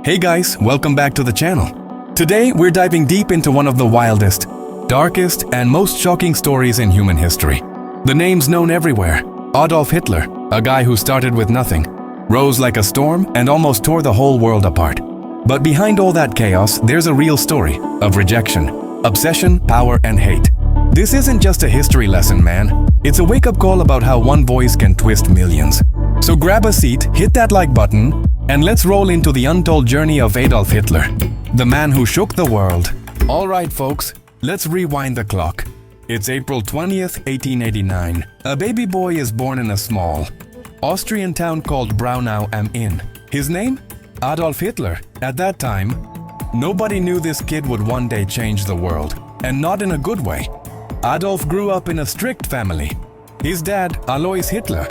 Hey guys, welcome back to the channel. Today we're diving deep into one of the wildest, darkest, and most shocking stories in human history. The name's known everywhere. Adolf Hitler, a guy who started with nothing, rose like a storm and almost tore the whole world apart. But behind all that chaos, there's a real story of rejection, obsession, power, and hate. This isn't just a history lesson, man. It's a wake-up call about how one voice can twist millions. So grab a seat, hit that like button, and let's roll into the untold journey of Adolf Hitler, the man who shook the world. All right, folks, let's rewind the clock. It's April 20th, 1889. A baby boy is born in a small Austrian town called Braunau am Inn. His name? Adolf Hitler. At that time, nobody knew this kid would one day change the world, and not in a good way. Adolf grew up in a strict family. His dad, Alois Hitler,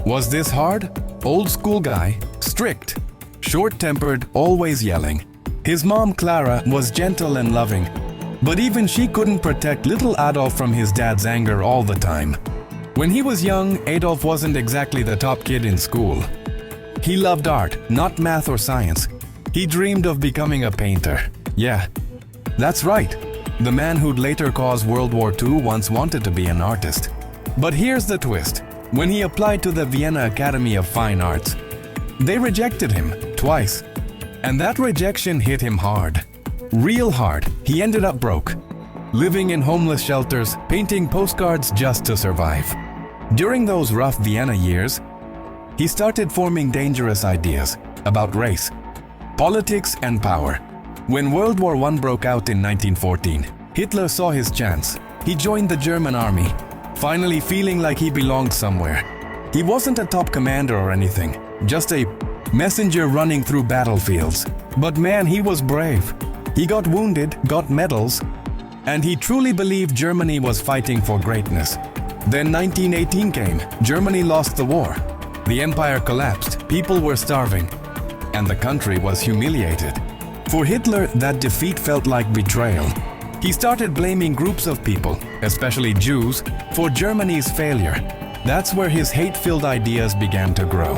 was this hard, old-school guy, strict, short-tempered, always yelling. His mom, Clara, was gentle and loving, but even she couldn't protect little Adolf from his dad's anger all the time. When he was young, Adolf wasn't exactly the top kid in school. He loved art, not math or science. He dreamed of becoming a painter. Yeah, that's right. The man who'd later cause World War II once wanted to be an artist. But here's the twist. When he applied to the Vienna Academy of Fine Arts, they rejected him twice. And that rejection hit him hard. Real hard. He ended up broke, living in homeless shelters, painting postcards just to survive. During those rough Vienna years, he started forming dangerous ideas about race, politics, and power. When World War I broke out in 1914, Hitler saw his chance. He joined the German army, finally feeling like he belonged somewhere. He wasn't a top commander or anything, just a messenger running through battlefields. But man, he was brave. He got wounded, got medals, and he truly believed Germany was fighting for greatness. Then 1918 came. Germany lost the war. The empire collapsed, people were starving, and the country was humiliated. For Hitler, that defeat felt like betrayal. He started blaming groups of people, especially Jews, for Germany's failure. That's where his hate-filled ideas began to grow.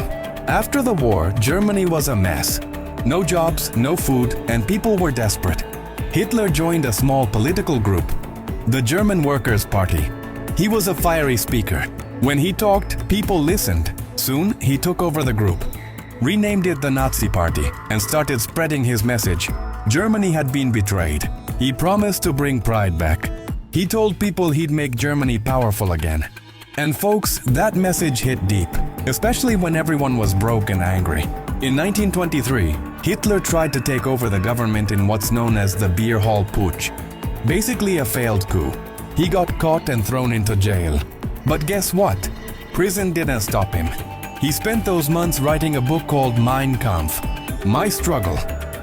After the war, Germany was a mess. No jobs, no food, and people were desperate. Hitler joined a small political group, the German Workers' Party. He was a fiery speaker. When he talked, people listened. Soon, he took over the group, renamed it the Nazi Party, and started spreading his message. Germany had been betrayed. He promised to bring pride back. He told people he'd make Germany powerful again. And folks, that message hit deep, especially when everyone was broke and angry. In 1923, Hitler tried to take over the government in what's known as the Beer Hall Putsch, basically a failed coup. He got caught and thrown into jail. But guess what? Prison didn't stop him. He spent those months writing a book called Mein Kampf, My Struggle.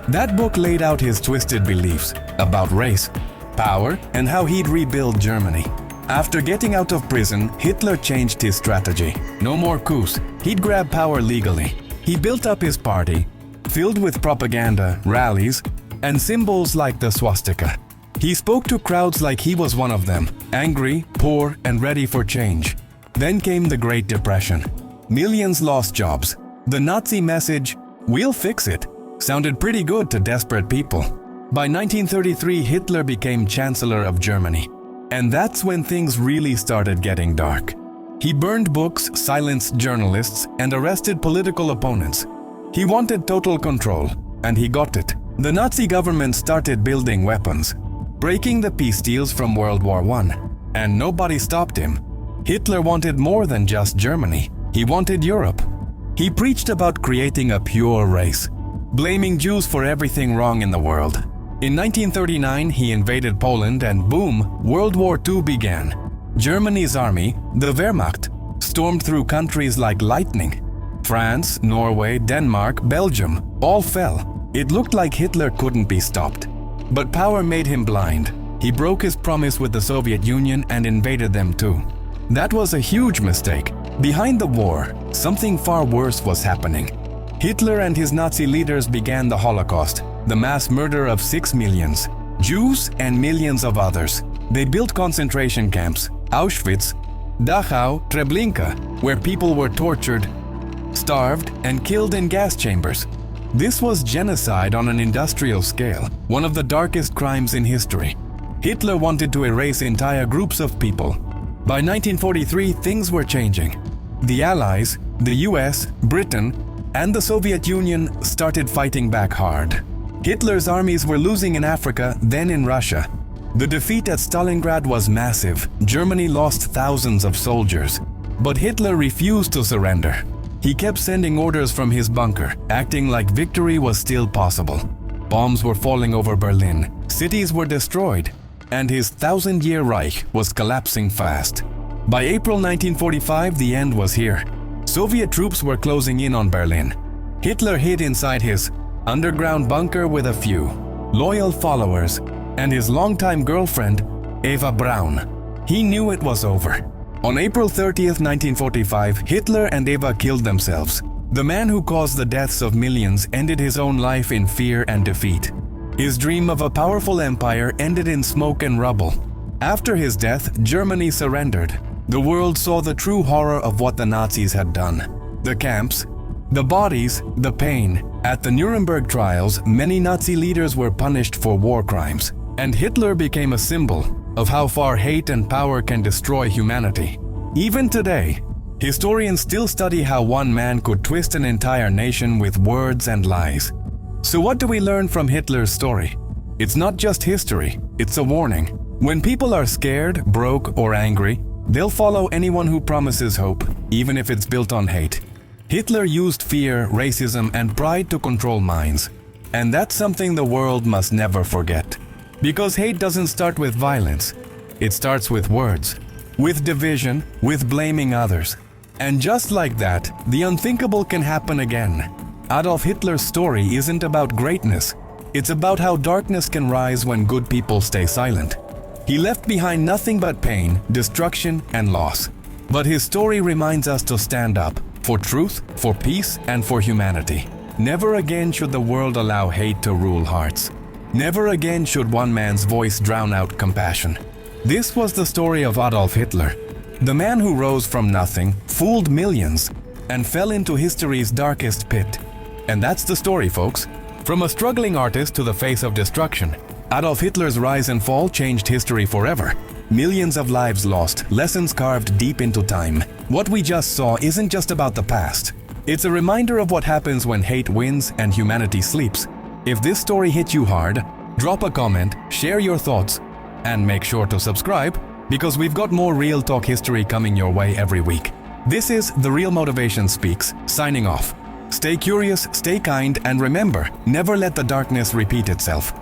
That book laid out his twisted beliefs about race, power, and how he'd rebuild Germany. After getting out of prison, Hitler changed his strategy. No more coups. He'd grab power legally. He built up his party, filled with propaganda, rallies, and symbols like the swastika. He spoke to crowds like he was one of them, angry, poor, and ready for change. Then came the Great Depression. Millions lost jobs. The Nazi message, "We'll fix it," sounded pretty good to desperate people. By 1933, Hitler became Chancellor of Germany. And that's when things really started getting dark. He burned books, silenced journalists, and arrested political opponents. He wanted total control, and he got it. The Nazi government started building weapons, breaking the peace deals from World War I, and nobody stopped him. Hitler wanted more than just Germany. He wanted Europe. He preached about creating a pure race, blaming Jews for everything wrong in the world. In 1939, he invaded Poland and boom, World War II began. Germany's army, the Wehrmacht, stormed through countries like lightning. France, Norway, Denmark, Belgium, all fell. It looked like Hitler couldn't be stopped. But power made him blind. He broke his promise with the Soviet Union and invaded them too. That was a huge mistake. Behind the war, something far worse was happening. Hitler and his Nazi leaders began the Holocaust, the mass murder of 6 million Jews and millions of others. They built concentration camps, Auschwitz, Dachau, Treblinka, where people were tortured, starved, and killed in gas chambers. This was genocide on an industrial scale, one of the darkest crimes in history. Hitler wanted to erase entire groups of people. By 1943, things were changing. The Allies, the US, Britain, and the Soviet Union started fighting back hard. Hitler's armies were losing in Africa, then in Russia. The defeat at Stalingrad was massive. Germany lost thousands of soldiers. But Hitler refused to surrender. He kept sending orders from his bunker, acting like victory was still possible. Bombs were falling over Berlin, cities were destroyed, and his 1,000-year Reich was collapsing fast. By April 1945, the end was here. Soviet troops were closing in on Berlin. Hitler hid inside his underground bunker with a few loyal followers and his longtime girlfriend, Eva Braun. He knew it was over. On April 30th, 1945, Hitler and Eva killed themselves. The man who caused the deaths of millions ended his own life in fear and defeat. His dream of a powerful empire ended in smoke and rubble. After his death, Germany surrendered. The world saw the true horror of what the Nazis had done. The camps, the bodies, the pain. At the Nuremberg trials, many Nazi leaders were punished for war crimes, and Hitler became a symbol of how far hate and power can destroy humanity. Even today, historians still study how one man could twist an entire nation with words and lies. So what do we learn from Hitler's story? It's not just history, it's a warning. When people are scared, broke, or angry, they'll follow anyone who promises hope, even if it's built on hate. Hitler used fear, racism, and pride to control minds. And that's something the world must never forget. Because hate doesn't start with violence. It starts with words, with division, with blaming others. And just like that, the unthinkable can happen again. Adolf Hitler's story isn't about greatness. It's about how darkness can rise when good people stay silent. He left behind nothing but pain, destruction, and loss. But his story reminds us to stand up for truth, for peace, and for humanity. Never again should the world allow hate to rule hearts. Never again should one man's voice drown out compassion. This was the story of Adolf Hitler, the man who rose from nothing, fooled millions, and fell into history's darkest pit. And that's the story, folks. From a struggling artist to the face of destruction, Adolf Hitler's rise and fall changed history forever. Millions of lives lost, lessons carved deep into time. What we just saw isn't just about the past. It's a reminder of what happens when hate wins and humanity sleeps. If this story hit you hard, drop a comment, share your thoughts, and make sure to subscribe, because we've got more Real Talk history coming your way every week. This is The Real Motivation Speaks, signing off. Stay curious, stay kind, and remember, never let the darkness repeat itself.